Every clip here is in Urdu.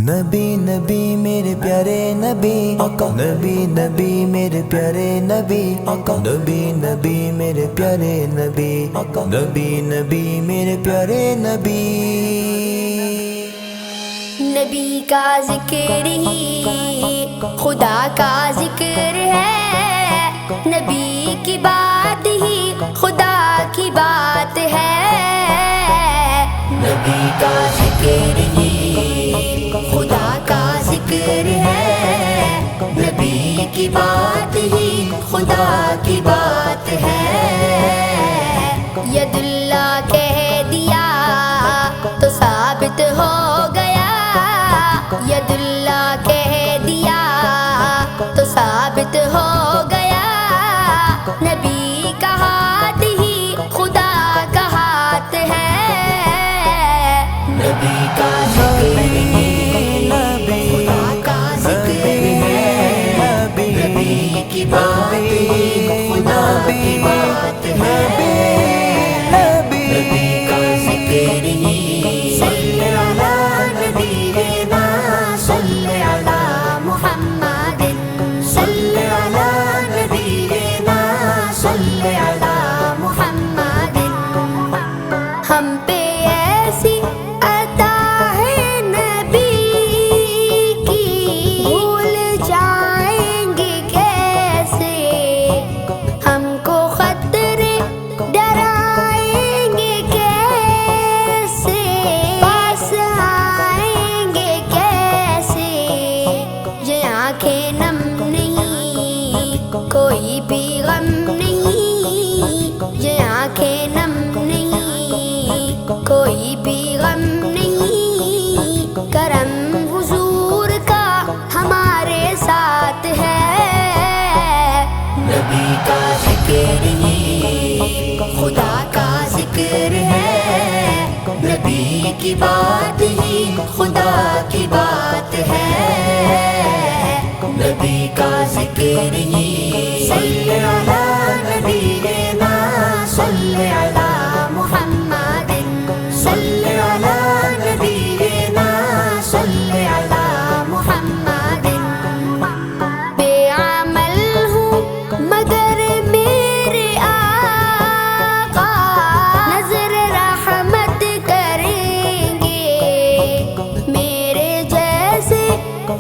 نبی نبی میرے پیارے نبی آقا، نبی نبی میرے پیارے نبی آقا، نبی نبی میرے پیارے نبی آقا، نبی نبی میرے پیارے نبی۔ نبی کا ذکر ہی خدا کا ذکر ہے، نبی کی بات ہی خدا کی بات ہے، نبی کا ذکر ہی خدا کا ذکر ہے، نبی کی بات ہی خدا کی بات ہے۔ ید اللہ کہہ دیا تو ثابت ہو گیا، ید اللہ کہہ دیا تو ثابت ہو گیا، نبی کا ہاتھ ہی خدا کا ہاتھ ہے، نبی کا ذکر ہی خدا کا ذکر ہے، نبی کی بات ہی خدا کی بات ہے، نبی کا ذکر ہی صلی علی نبینا صلی علی محمد، صلی علی نبینا صلی علی محمد۔ ہم پہ ایسی عطا ہے نبی کی، بھول جائیں گے کیسے، ہم کو خطرے ڈرائیں گے کیسے، پاس آئیں گے کیسے، یہ آنکھیں نم نہیں کوئی بھی غم نہیں، یہ آنکھیں نم نہیں کوئی بھی غم نہیں، کرم حضور کا ہمارے ساتھ ہے، نبی کا ذکر ہی خدا کا ذکر ہے، نبی کی بات ہی خدا کی بات ہے، نبی کا ذکر ہی صلی علی نبینا صلی علی محمد، صلی علی نبینا صلی علی محمد۔ بے عمل ہوں مگر میرے آقا نظر رحمت کریں گے، میرے جیسے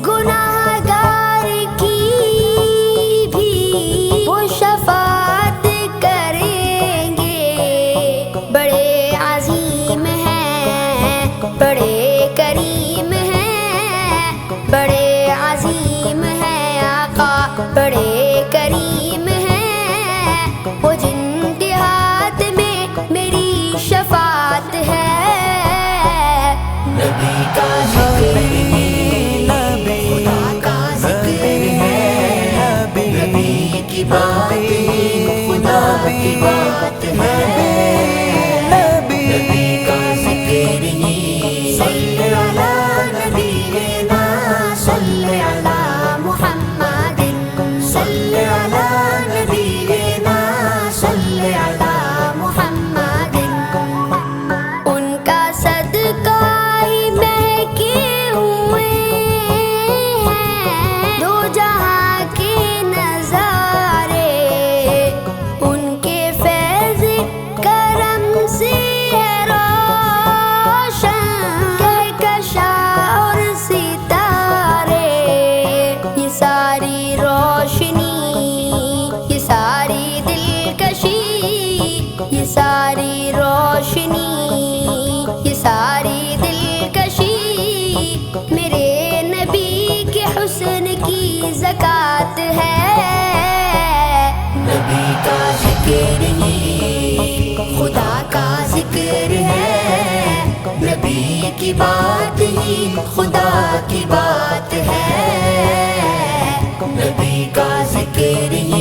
گناہ گار کی بھی وہ شفاعت کریں گے، بڑے عظیم ہیں بڑے کریم ہیں، بڑے عظیم ہیں آقا بڑے کریم ہیں، وہ جن کے ہاتھ میں میری شفاعت ہے، نبی کا ذکر ہی خدا کا ذکر ہے، نبی کی بات ہی خدا کی بات ہے، نبی کا ذکر ہی صلی علی نبینا صلی علی محمد، صلی علی نبینا صلی علی محمد۔ ان کا صدقہ ہی مہکے ہوئے ہیں دو جہاں کے نظارے، ان کے فیض کرم سے ہے روشن کہکشاں اور ستارے، یہ ساری روشنی یہ ساری دلکشی، یہ ساری روشنی یہ ساری دلکشی، میرے نبی کے حسن کی زکات ہے، نبی کا ذکر ہی خدا کا ذکر ہے، نبی کی بات ہی خدا کی بات ہے، نبی کا ذکر ہی